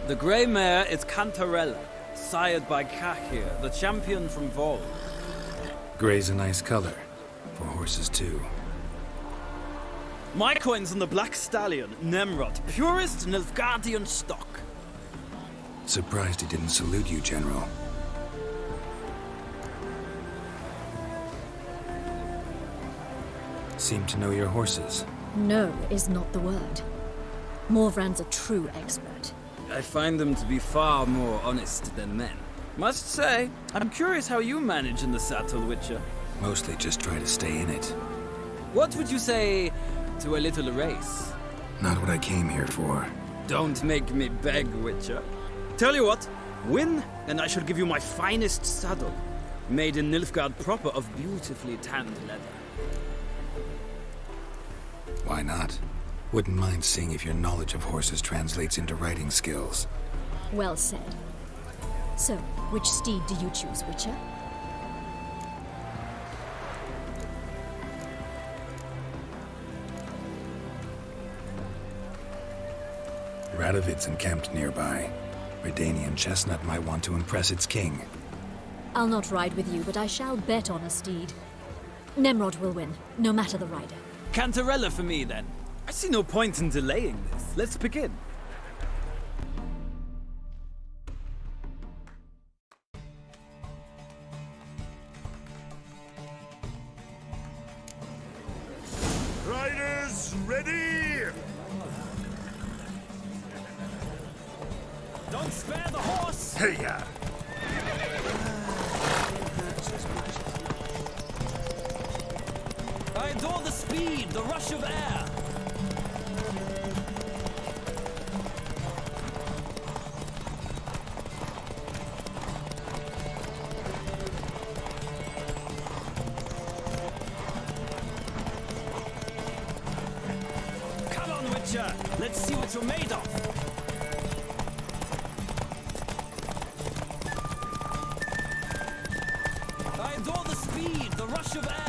The grey mare is Cantarella, sired by Kakir, the champion from Vol. Grey's a nice color. For horses, too. My coin's on the Black Stallion, Nemrod, purest Nilfgaardian stock. Surprised he didn't salute you, General. Seem to know your horses. No is not the word. Morvran's a true expert. I find them to be far more honest than men. Must say, I'm curious how you manage in the saddle, Witcher. Mostly just try to stay in it. What would you say to a little race? Not what I came here for. Don't make me beg, Witcher. Tell you what, win, and I shall give you my finest saddle, made in Nilfgaard proper of beautifully tanned leather. Why not? Wouldn't mind seeing if your knowledge of horses translates into riding skills. Well said. So, which steed do you choose, Witcher? Radovid's encamped nearby. Redanian Chestnut might want to impress its king. I'll not ride with you, but I shall bet on a steed. Nemrod will win, no matter the rider. Cantarella for me, then. I see no point in delaying this. Let's begin. Riders, ready! Don't spare the horse! Hey-ya! I adore the speed, the rush of air. Come on, Witcher. Let's see what you're made of. I adore the speed, the rush of air.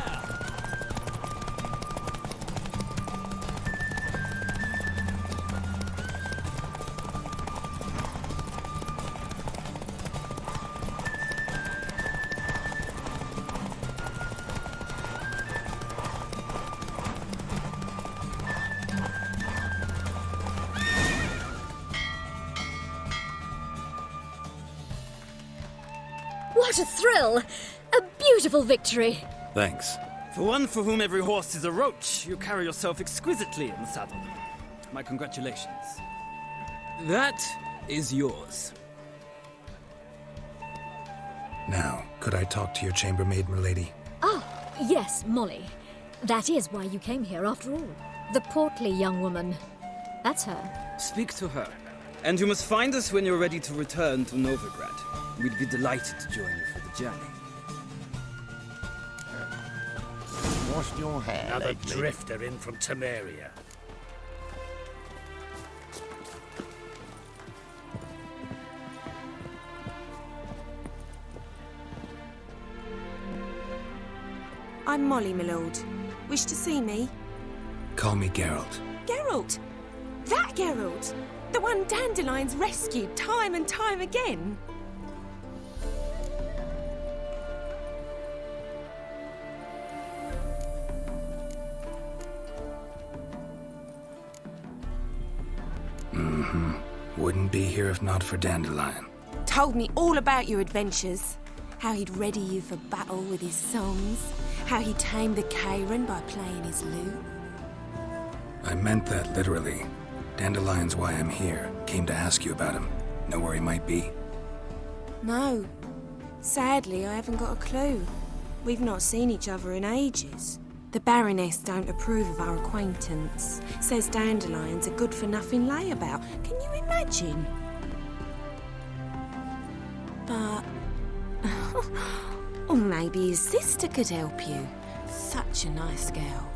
What a thrill! A beautiful victory! Thanks. For one for whom every horse is a roach, you carry yourself exquisitely in the saddle. My congratulations. That is yours. Now, could I talk to your chambermaid, milady? Ah, yes, Molly. That is why you came here after all. The portly young woman. That's her. Speak to her. And you must find us when you're ready to return to Novigrad. We'd be delighted to join you for the journey. Wash your hair, Another lately. drifter in from Temeria. I'm Molly, my lord. Wish to see me? Call me Geralt. Geralt! That Geralt! The one Dandelion's rescued time and time again! Wouldn't be here if not for Dandelion. Told me all about your adventures. How he'd ready you for battle with his songs. How he tamed the Kairan by playing his lute. I meant that literally. Dandelion's why I'm here. Came to ask you about him. Know where he might be? No. Sadly, I haven't got a clue. We've not seen each other in ages. The Baroness don't approve of our acquaintance. Says Dandelion's a good-for-nothing layabout. Can you imagine? But... or maybe his sister could help you. Such a nice girl.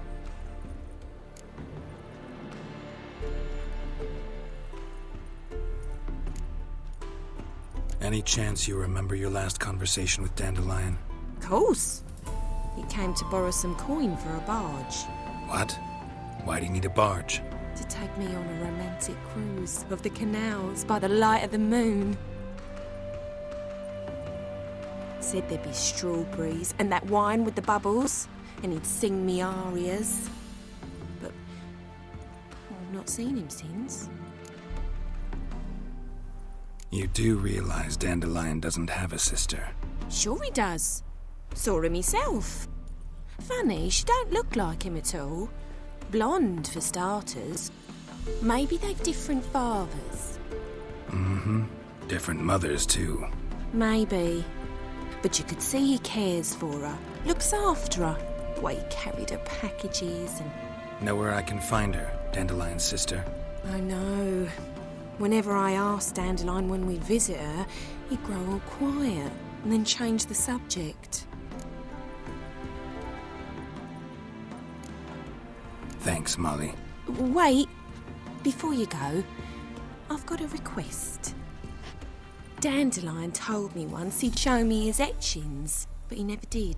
Any chance you remember your last conversation with Dandelion? Course. He came to borrow some coin for a barge. What? Why do you need a barge? To take me on a romantic cruise of the canals by the light of the moon. Said there'd be strawberries and that wine with the bubbles, and he'd sing me arias. But not seen him since. You do realize Dandelion doesn't have a sister? Sure he does. Saw him himself. Funny, she don't look like him at all. Blonde, for starters. Maybe they've different fathers. Mm-hmm. Different mothers, too. Maybe. But you could see he cares for her. Looks after her. The way he carried her packages and... Know where I can find her, Dandelion's sister? I know. Whenever I asked Dandelion when we'd visit her, he'd grow all quiet and then change the subject. Thanks, Molly. Wait. Before you go, I've got a request. Dandelion told me once he'd show me his etchings, but he never did.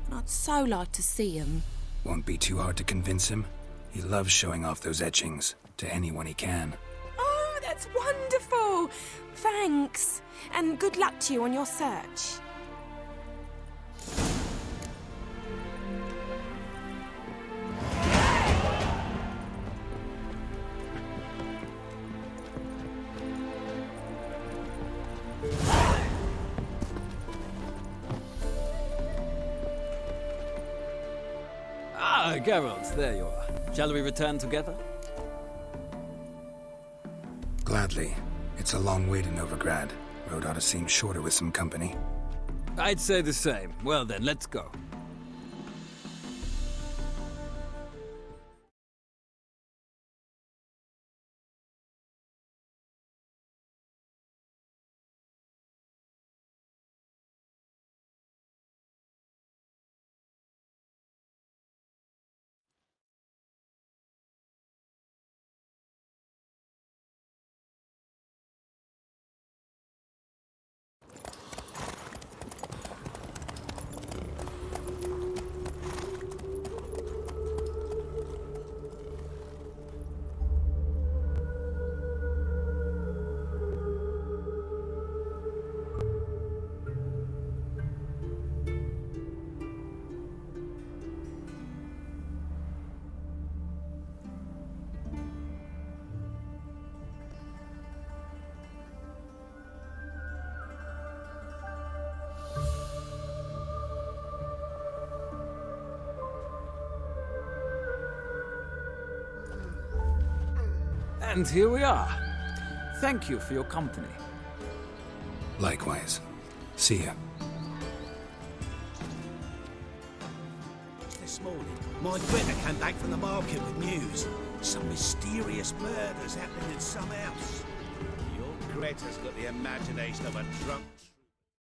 And I'd so like to see them. Won't be too hard to convince him. He loves showing off those etchings to anyone he can. Oh, that's wonderful! Thanks. And good luck to you on your search. Ah, Geralt, there you are. Shall we return together? Gladly. It's a long way to Novigrad. Road ought to seem shorter with some company. I'd say the same. Well then, let's go. And here we are. Thank you for your company. Likewise. See ya. This morning, my Greta came back from the market with news. Some mysterious murders happening in some house. Your Greta's got the imagination of a drunk